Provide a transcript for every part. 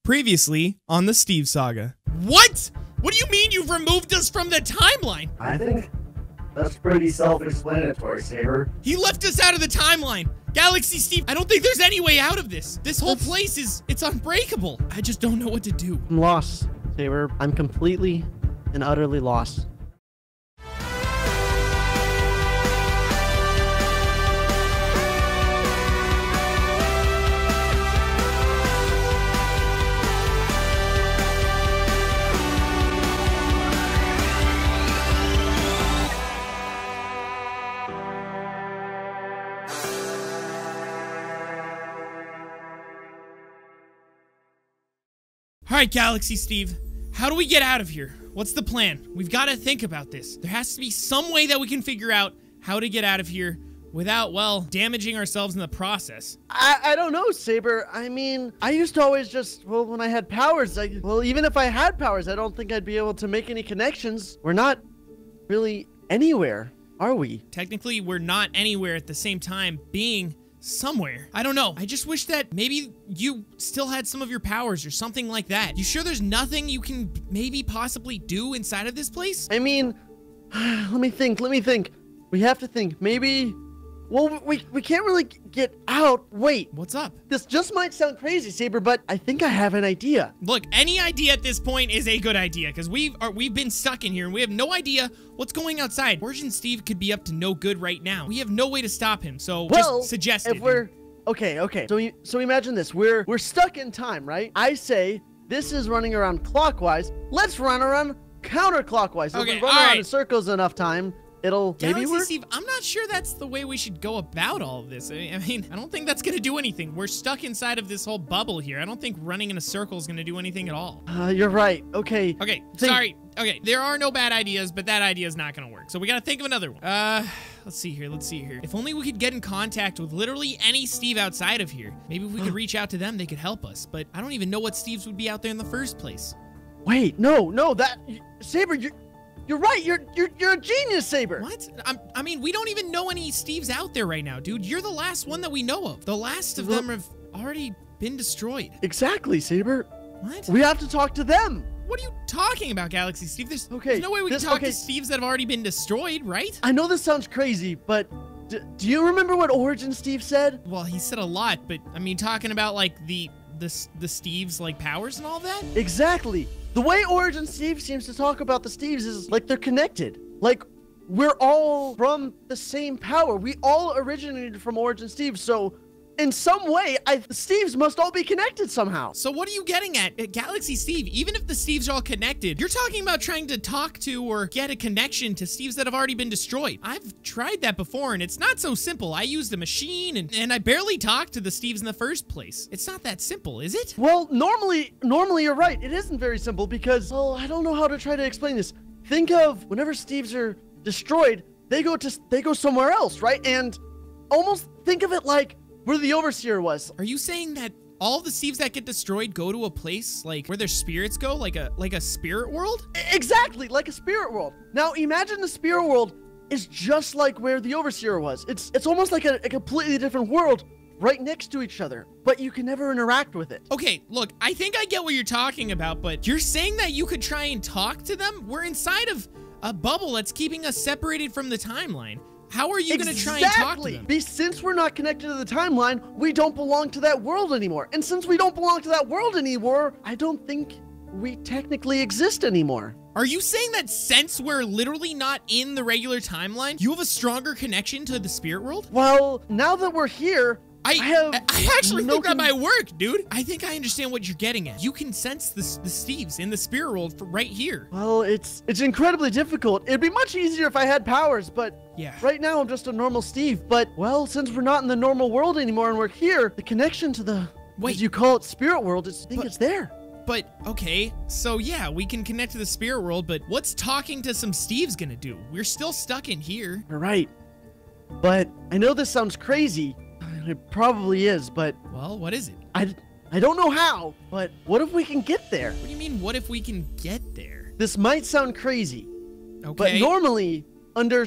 Previously on the Steve Saga. What? What do you mean you've removed us from the timeline? I think that's pretty self-explanatory, Sabre. He left us out of the timeline. Galaxy Steve, I don't think there's any way out of this. This whole place it's unbreakable. I just don't know what to do. I'm lost, Sabre. I'm completely and utterly lost. All right, Galaxy Steve, how do we get out of here? What's the plan? We've got to think about this. There has to be some way that we can figure out how to get out of here without, well, damaging ourselves in the process. I don't know, Sabre. I mean, I used to always just, well, when I had powers, even if I had powers, I don't think I'd be able to make any connections. We're not really anywhere, are we? Technically, we're not anywhere at the same time being somewhere. I don't know. I just wish that maybe you still had some of your powers or something like that. You sure there's nothing you can maybe possibly do inside of this place? I mean, let me think. We have to think. Maybe, well, we can't really get out. Wait. What's up? This just might sound crazy, Sabre, but I think I have an idea. Look, any idea at this point is a good idea because we've been stuck in here and we have no idea what's going outside. Origin Steve could be up to no good right now. We have no way to stop him, so just suggest it. If we're okay. So imagine this. We're stuck in time, right? I say this is running around clockwise. Let's run around counterclockwise. If we run around in circles enough time, it'll maybe work. Steve, I'm not sure that's the way we should go about all of this. I mean, I don't think that's gonna do anything. We're stuck inside of this whole bubble here. I don't think running in a circle is gonna do anything at all. You're right. Okay. Okay, sorry. Okay, there are no bad ideas, but that idea is not gonna work. So we gotta think of another one. Let's see here. If only we could get in contact with literally any Steve outside of here. Maybe if we could reach out to them, they could help us. But I don't even know what Steves would be out there in the first place. Wait, no, Sabre, you're right. You're a genius, Sabre. What? I mean, we don't even know any Steves out there right now, dude. You're the last one that we know of. The last of them have already been destroyed. Exactly, Sabre. What? We have to talk to them. What are you talking about, Galaxy Steve? There's no way we can talk to Steves that have already been destroyed, right? I know this sounds crazy, but do you remember what Origin Steve said? Well, he said a lot, but I mean, talking about like the Steves like powers and all that? Exactly. The way Origin Steve seems to talk about the Steves is like they're connected. Like we're all from the same power. We all originated from Origin Steve. So in some way, the Steves must all be connected somehow. So what are you getting at Galaxy Steve? Even if the Steves are all connected, you're talking about trying to talk to or get a connection to Steves that have already been destroyed. I've tried that before and it's not so simple. I used a machine and I barely talked to the Steves in the first place. It's not that simple, is it? Well, normally you're right. It isn't very simple because, well, I don't know how to try to explain this. Think of whenever Steves are destroyed, they go somewhere else, right? And almost think of it like where the Overseer was. Are you saying that all the Steves that get destroyed go to a place like where their spirits go, like a spirit world? Exactly, like a spirit world. Now imagine the spirit world is just like where the Overseer was. It's almost like a completely different world right next to each other, but you can never interact with it. Okay, look, I think I get what you're talking about, but you're saying that you could try and talk to them? We're inside of a bubble that's keeping us separated from the timeline. How are you going to try and talk to them? Since we're not connected to the timeline, we don't belong to that world anymore. And since we don't belong to that world anymore, I don't think we technically exist anymore. Are you saying that since we're literally not in the regular timeline, you have a stronger connection to the spirit world? Well, now that we're here, I actually think that might work, dude. I think I understand what you're getting at. You can sense the Steves in the spirit world right here. Well, it's incredibly difficult. It'd be much easier if I had powers, but yeah. Right now I'm just a normal Steve. But, well, since we're not in the normal world anymore and we're here, the connection to the, as you call it, spirit world, I think it's there. But, okay, so yeah, we can connect to the spirit world, but what's talking to some Steves gonna do? We're still stuck in here. You're right. But I know this sounds crazy. It probably is, but... Well, what is it? I don't know how, but what if we can get there? What do you mean, what if we can get there? This might sound crazy, okay, but normally under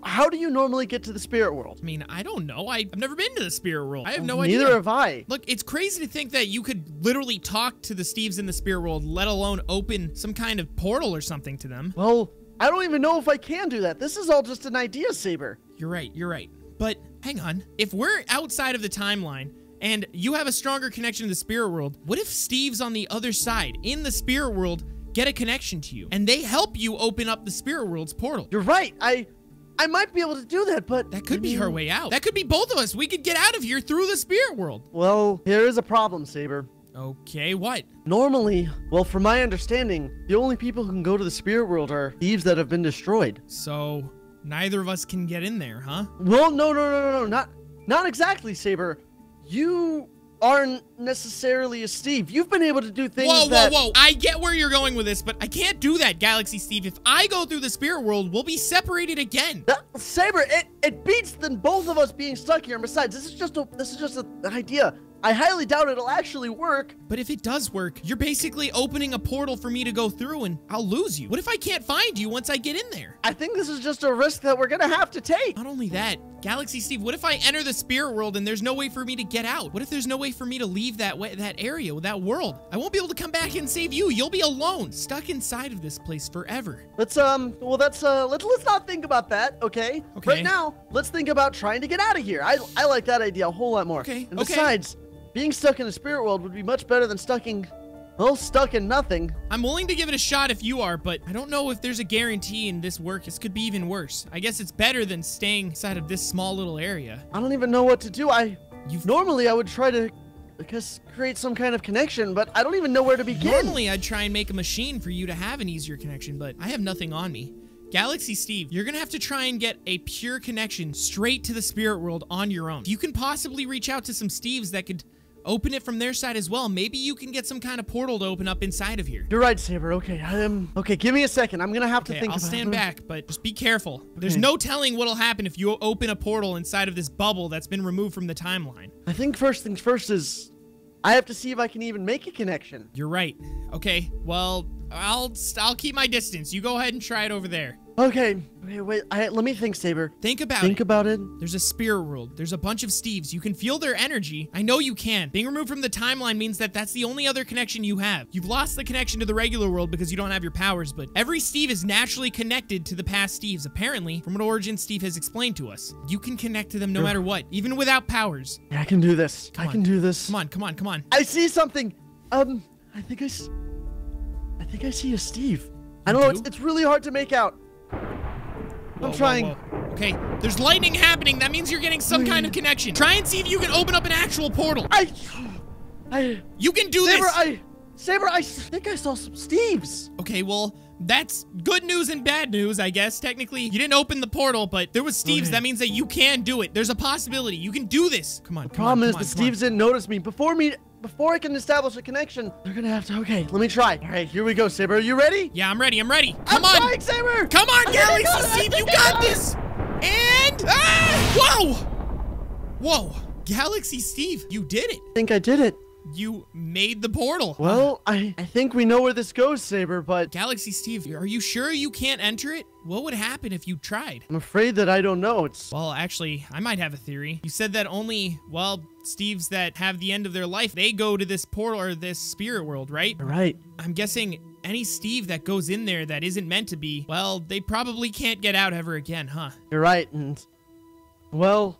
how do you normally get to the spirit world? I mean, I don't know. I've never been to the spirit world. I have no idea. Neither have I. Look, it's crazy to think that you could literally talk to the Steves in the spirit world, let alone open some kind of portal or something to them. Well, I don't even know if I can do that. This is all just an idea, Saber. You're right. You're right. But hang on. If we're outside of the timeline and you have a stronger connection to the spirit world, what if Steve's on the other side in the spirit world get a connection to you and they help you open up the spirit world's portal? You're right. I might be able to do that, but that could be her way out. That could be both of us. We could get out of here through the spirit world. Well, there is a problem, Saber. Okay, what? Normally, well, from my understanding, the only people who can go to the spirit world are thieves that have been destroyed. So, neither of us can get in there, huh? Well, no, not exactly, Saber. You aren't necessarily a Steve. You've been able to do things Whoa. I get where you're going with this, but I can't do that, Galaxy Steve. If I go through the spirit world, we'll be separated again. Saber, it beats than both of us being stuck here. And besides, this is just an idea. I highly doubt it'll actually work. But if it does work, you're basically opening a portal for me to go through and I'll lose you. What if I can't find you once I get in there? I think this is just a risk that we're gonna have to take. Not only that, Galaxy Steve, what if I enter the spirit world and there's no way for me to get out? What if there's no way for me to leave that area, that world? I won't be able to come back and save you. You'll be alone, stuck inside of this place forever. Let's not think about that, okay? Right now, let's think about trying to get out of here. I like that idea a whole lot more. Okay. And besides, being stuck in the spirit world would be much better than stuck in nothing. I'm willing to give it a shot if you are, but I don't know if there's a guarantee in this work. This could be even worse. I guess it's better than staying inside of this small little area. I don't even know what to do. Normally I would try to, I guess, create some kind of connection, but I don't even know where to begin. Normally I'd try and make a machine for you to have an easier connection, but I have nothing on me. Galaxy Steve, you're gonna have to try and get a pure connection straight to the spirit world on your own. You can possibly reach out to some Steves that could open it from their side as well. Maybe you can get some kind of portal to open up inside of here. You're right, Saber. Okay, okay, give me a second. I'm gonna have to think about it. I'll stand back, but just be careful. Okay. There's no telling what'll happen if you open a portal inside of this bubble that's been removed from the timeline. I think first things first is I have to see if I can even make a connection. You're right. Okay, well, I'll keep my distance. You go ahead and try it over there. Okay, wait, let me think, Saber. Think about it. There's a spirit world. There's a bunch of Steves. You can feel their energy. I know you can. Being removed from the timeline means that that's the only other connection you have. You've lost the connection to the regular world because you don't have your powers, but every Steve is naturally connected to the past Steves, apparently, from what Origin Steve has explained to us. You can connect to them no matter what, even without powers. Yeah, I can do this. I can do this. Come on. I see something. I think I see a Steve. I don't know, it's really hard to make out. I'm trying. Whoa. Okay, there's lightning happening. That means you're getting some kind of connection. Try and see if you can open up an actual portal. You can do this. Saber, I think I saw some Steves. Okay, well, that's good news and bad news, I guess. Technically, you didn't open the portal, but there was Steves. That means that you can do it. There's a possibility. You can do this. Come on. The problem is the Steves didn't notice me. Before I can establish a connection, they're gonna have to. Okay, let me try. All right, here we go, Saber. Are you ready? Yeah, I'm ready. Come on. I'm trying, Saber. Come on, Galaxy Steve. You got this. And whoa, Galaxy Steve, you did it. I think I did it. You made the portal. Well, I think we know where this goes, Saber, but... Galaxy Steve, are you sure you can't enter it? What would happen if you tried? I'm afraid that I don't know. Well, actually, I might have a theory. You said that only, well, Steves that have the end of their life, they go to this portal or this spirit world, right? Right. I'm guessing any Steve that goes in there that isn't meant to be, well, they probably can't get out ever again, huh? You're right, and... Well...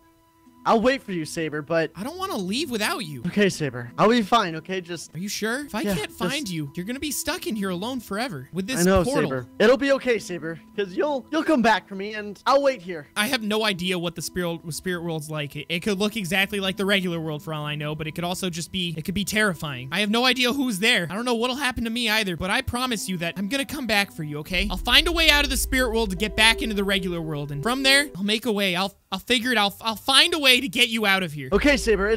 I'll wait for you, Saber, but... I don't want to leave without you. Okay, Saber. I'll be fine, okay? Just... Are you sure? If I can't find you, you're gonna be stuck in here alone forever with this portal. I know, Saber. It'll be okay, Saber, because you'll come back for me, and I'll wait here. I have no idea what the spirit world's like. It could look exactly like the regular world for all I know, but it could also just be... It could be terrifying. I have no idea who's there. I don't know what'll happen to me either, but I promise you that I'm gonna come back for you, okay? I'll find a way out of the spirit world to get back into the regular world, and from there, I'll make a way. I'll figure it out. I'll find a way to get you out of here. Okay, Saber,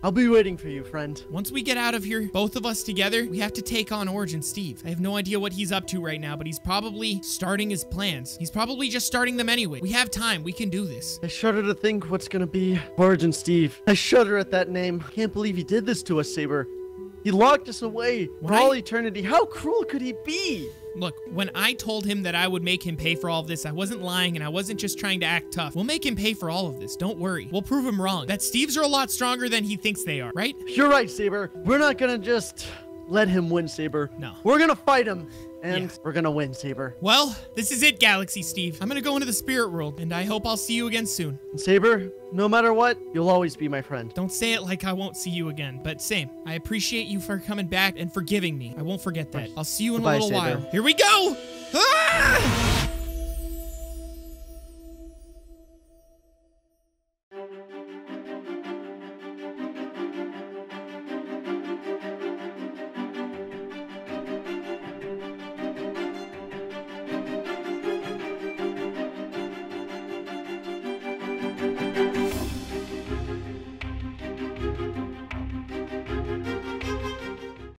I'll be waiting for you, friend. Once we get out of here, both of us together, we have to take on Origin Steve. I have no idea what he's up to right now, but he's probably starting his plans. He's probably just starting them anyway. We have time. We can do this. I shudder to think what's gonna be Origin Steve. I shudder at that name. Can't believe he did this to us, Saber. He locked us away for When all I- eternity. How cruel could he be? Look, when I told him that I would make him pay for all of this, I wasn't lying and I wasn't just trying to act tough. We'll make him pay for all of this. Don't worry. We'll prove him wrong. That Steves are a lot stronger than he thinks they are, right? You're right, Saber. We're not gonna just let him win, Saber. No. We're gonna fight him, and Yeah. we're gonna win, Saber. Well, this is it, Galaxy Steve. I'm gonna go into the spirit world, and I hope I'll see you again soon. And Saber, no matter what, you'll always be my friend. Don't say it like I won't see you again, but same. I appreciate you for coming back and forgiving me. I won't forget that. I'll see you in a Goodbye, little Saber. while. Here we go! Ah!